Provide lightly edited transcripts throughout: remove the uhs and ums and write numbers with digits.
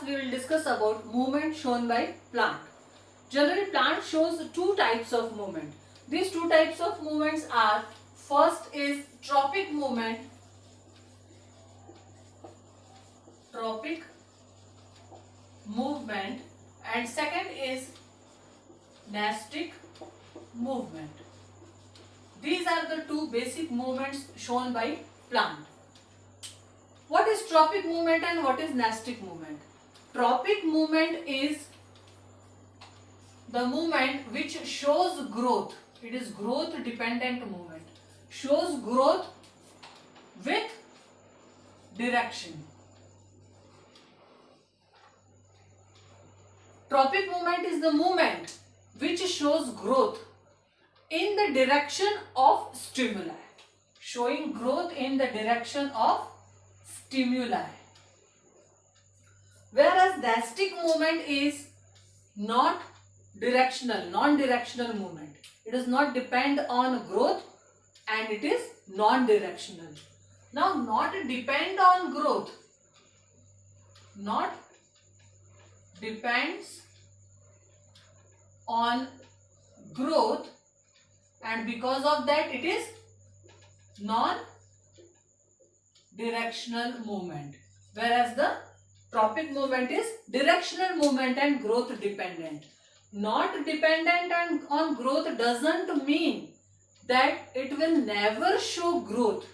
we will discuss about movement shown by plant. Generally, plant shows two types of movement. These two types of movements are, first is tropic movement. Tropic movement, and second is nastic movement. These are the two basic movements shown by plant. What is tropic movement and what is nastic movement? Tropic movement is the movement which shows growth. It is growth dependent movement. Shows growth with direction. Tropic movement is the movement which shows growth in the direction of stimuli. Showing growth in the direction of stimuli. Whereas nastic movement is not directional, non-directional movement. It does not depend on growth and it is non-directional. Now, not depend on growth, not depends on growth, and because of that it is non-directional movement, whereas the tropic movement is directional movement and growth dependent. Not dependent on growth doesn't mean that it will never show growth.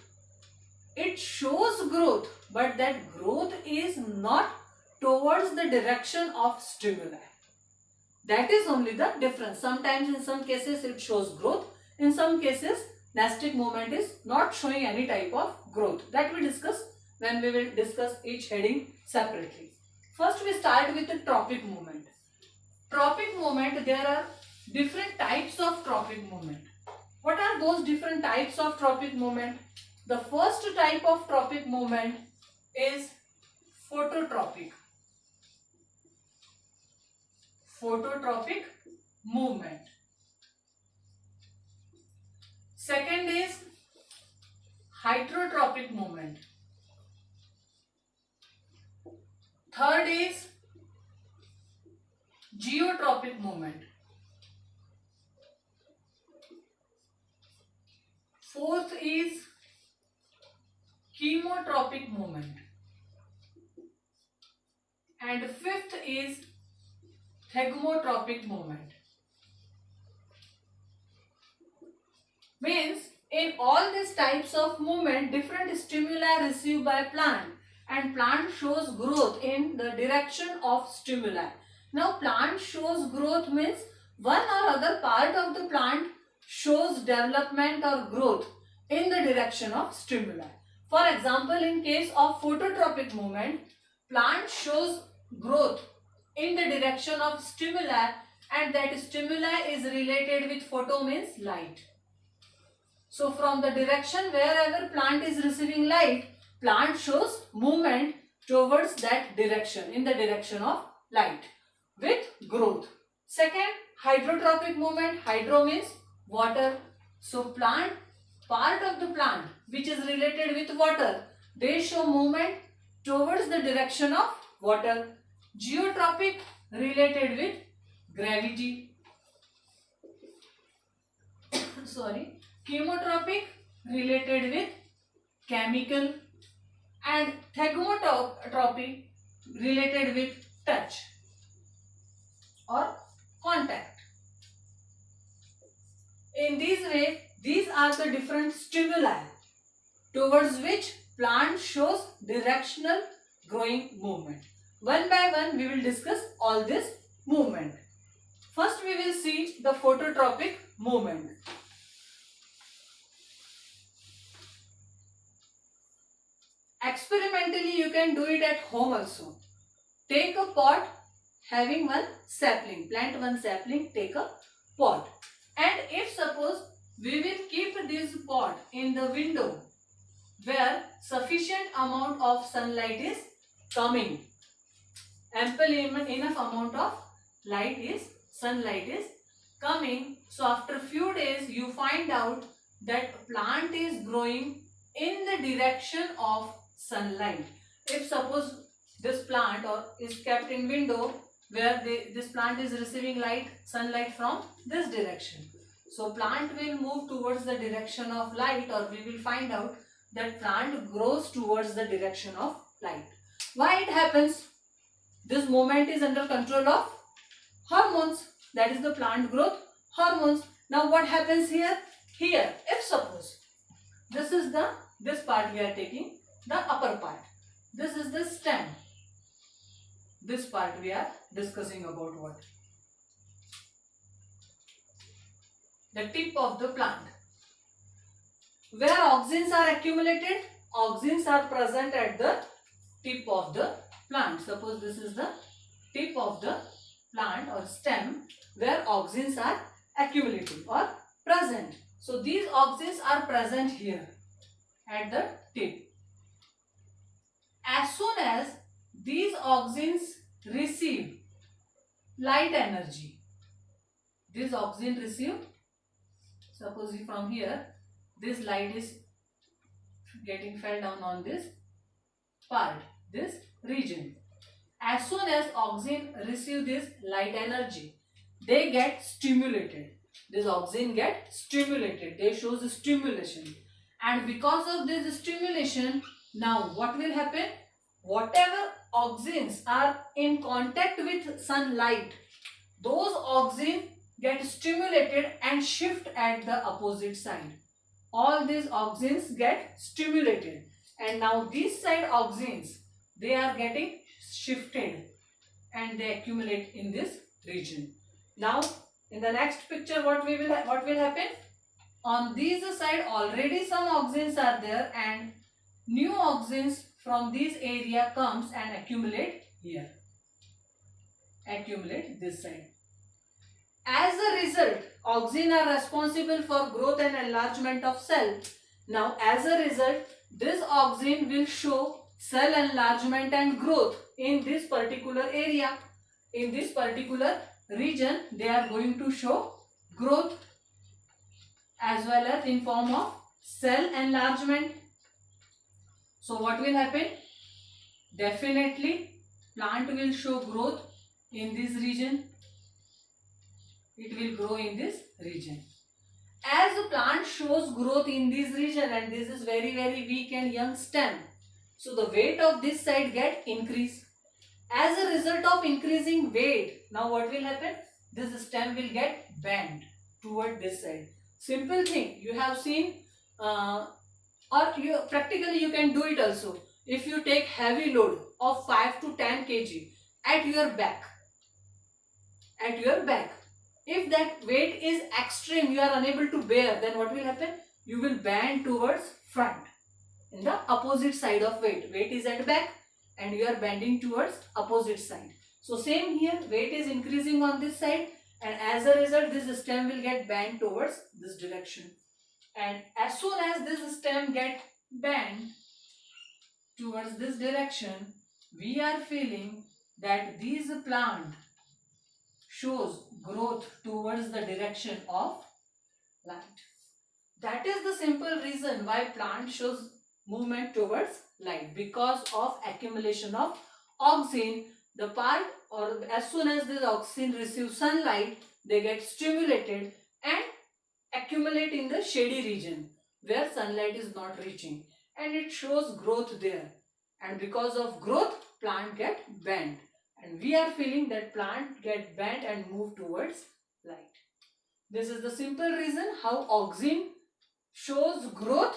It shows growth, but that growth is not towards the direction of stimuli. That is only the difference. Sometimes in some cases it shows growth. In some cases nastic movement is not showing any type of growth. That we discuss when we will discuss each heading separately. First we start with the tropic movement. Tropic movement, there are different types of tropic movement. What are those different types of tropic movement? The first type of tropic movement is phototropic. Phototropic movement. Second is heterotropic movement. Third is geotropic movement. Fourth is chemotropic movement. And fifth is thigmotropic movement. Means in all these types of movement, different stimuli received by plant, and plant shows growth in the direction of stimuli. Now plant shows growth means one or other part of the plant shows development or growth in the direction of stimuli. For example, in case of phototropic movement, plant shows growth in the direction of stimuli, and that stimuli is related with photo means light. So from the direction wherever plant is receiving light, plant shows movement towards that direction, in the direction of light with growth. Second, hydrotropic movement. Hydro means water. So plant, part of the plant which is related with water, they show movement towards the direction of water. Geotropic, related with gravity. Sorry. Chemotropic, related with chemical, and thigmotropic, related with touch or contact. In this way, these are the different stimuli towards which plant shows directional growing movement. One by one we will discuss all this movement. First we will see the phototropic movement. Experimentally you can do it at home also. Take a pot having one sapling, plant one sapling, take a pot, and if suppose we will keep this pot in the window where sufficient amount of sunlight is coming, ample enough amount of sunlight is coming, so after few days you find out that plant is growing in the direction of sunlight. If suppose this plant or is kept in window where this plant is receiving sunlight from this direction. So plant will move towards the direction of light, or we will find out that plant grows towards the direction of light. Why it happens? This movement is under control of hormones, that is the plant growth hormones. Now what happens here? Here, if suppose this part we are taking, the upper part. This is the stem. This part we are discussing about what? The tip of the plant. Where auxins are accumulated? Auxins are present at the tip of the plant. Suppose this is the tip of the plant or stem where auxins are accumulating or present. So these auxins are present here at the tip. As soon as these auxins receive light energy, this auxin receive, suppose from here this light is getting fell down on this part, this region. As soon as auxin receive this light energy, they get stimulated. This auxin get stimulated. They shows the stimulation. And because of this stimulation, now what will happen? Whatever auxins are in contact with sunlight, those auxins get stimulated and shift at the opposite side. All these auxins get stimulated, and now these side auxins, they are getting shifted and they accumulate in this region. Now in the next picture what will happen? On this side already some auxins are there, and new auxins from this area comes and accumulate here. Accumulate this side. As a result, auxins are responsible for growth and enlargement of cell. Now as a result, this auxin will show cell enlargement and growth in this particular area. In this particular region, they are going to show growth as well as in form of cell enlargement. So what will happen? Definitely plant will show growth in this region. It will grow in this region. As the plant shows growth in this region, and this is very weak and young stem, so the weight of this side get increased. As a result of increasing weight, now what will happen? This stem will get bent toward this side. Simple thing you have seen, or practically you can do it also. If you take heavy load of 5 to 10 kg at your back, if that weight is extreme, you are unable to bear, then what will happen? You will bend towards front in the opposite side of weight. Weight is at back and you are bending towards opposite side. So same here, weight is increasing on this side, and as a result this stem will get bent towards this direction. And as soon as this stem get bent towards this direction, we are feeling that this plant shows growth towards the direction of light. That is the simple reason why plant shows movement towards light, because of accumulation of auxin. The part, or as soon as this auxin receives sunlight, they get stimulated and accumulate in the shady region where sunlight is not reaching, and it shows growth there. And because of growth, plant get bent, and we are feeling that plant get bent and move towards light. This is the simple reason how auxin shows growth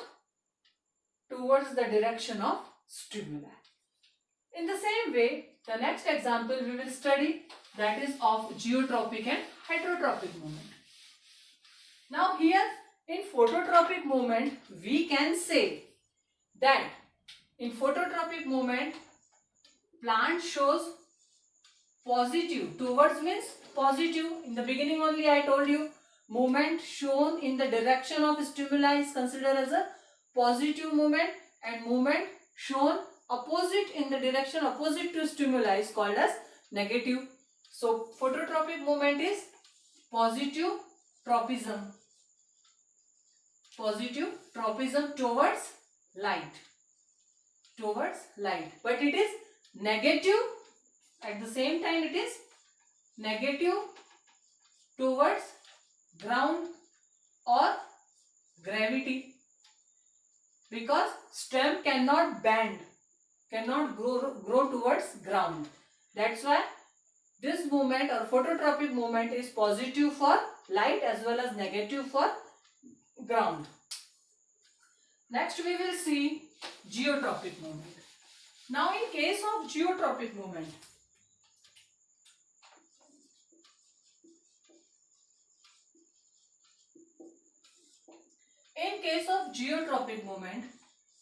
towards the direction of stimuli. In the same way, the next example we will study, that is of geotropic and heterotropic movement. Now here in phototropic movement, we can say that in phototropic movement, plant shows positive, towards means positive. In the beginning only I told you, movement shown in the direction of stimuli is considered as a positive movement, and movement shown opposite in the direction opposite to stimuli is called as negative. So phototropic movement is positive tropism. Positive tropism towards light. But it is negative, at the same time it is negative towards ground or gravity, because stem cannot bend, cannot grow towards ground. That's why this movement or phototropic movement is positive for light as well as negative for ground. Next we will see geotropic movement. Now in case of geotropic movement,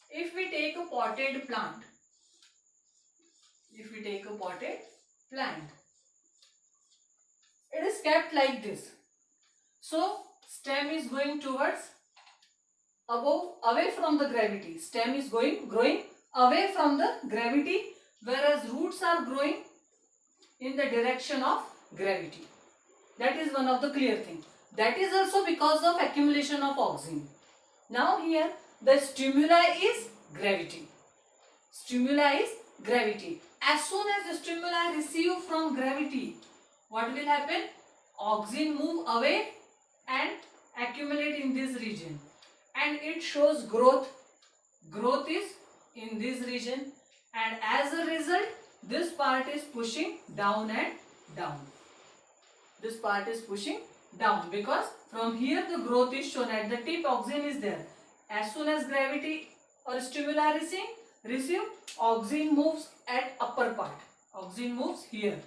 if we take a potted plant, it is kept like this. So stem is going towards away from the gravity. Stem is growing away from the gravity, whereas roots are growing in the direction of gravity. That is one of the clear thing. That is also because of accumulation of oxygen. Now here the stimuli is gravity. As soon as the stimuli receive from gravity, what will happen? Oxygen move away and accumulate in this region, and it shows growth. Growth is in this region, and as a result this part is pushing down and down. This part is pushing down because from here the growth is shown. At the tip oxygen is there. As soon as gravity or stimuli receive, oxygen moves at upper part. Oxygen moves here,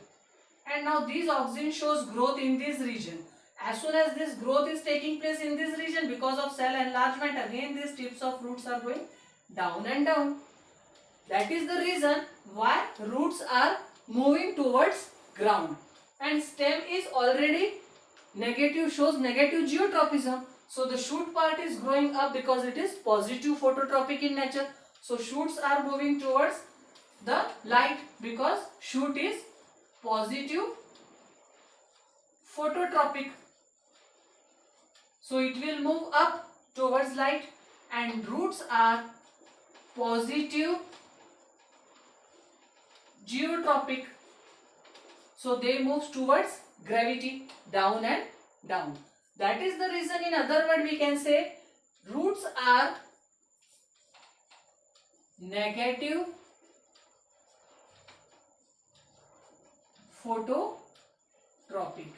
and now this oxygen shows growth in this region. As soon as this growth is taking place in this region, because of cell enlargement, again these tips of roots are going down and down. That is the reason why roots are moving towards ground, and stem is already negative, shows negative geotropism. So the shoot part is growing up because it is positive phototropic in nature. So shoots are moving towards the light because shoot is positive phototropic. So it will move up towards light, and roots are positive geotropic. So they move towards gravity, down and down. That is the reason, in other words, we can say roots are negative phototropic.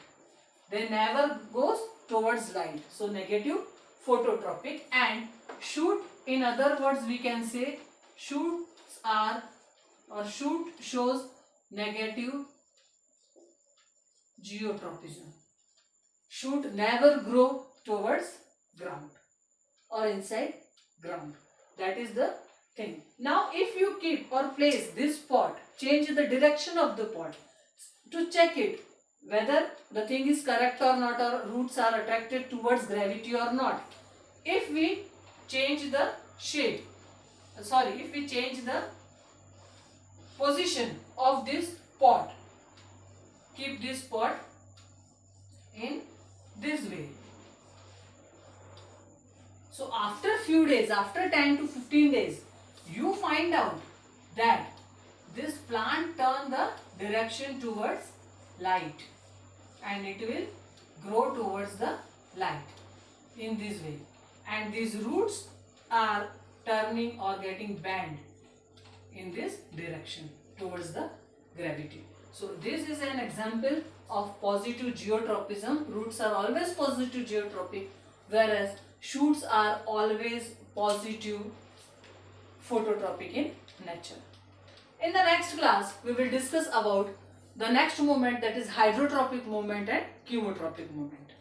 They never goes towards light. So negative phototropic. And shoot, in other words, we can say shoots are, or shoot shows negative geotropism. Shoot never grow towards ground or inside ground. That is the thing. Now if you keep or place this pot, change the direction of the pot to check it whether the thing is correct or not, or roots are attracted towards gravity or not. If we change the shape, if we change the position of this pot, keep this pot in this way. So after few days, after 10 to 15 days, you find out that this plant turn the direction towards light, and it will grow towards the light in this way, and these roots are turning or getting bent in this direction towards the gravity. So this is an example of positive geotropism. Roots are always positive geotropic, whereas shoots are always positive phototropic in nature. In the next class, we will discuss about the next movement, that is hydrotropic movement and chemotropic movement.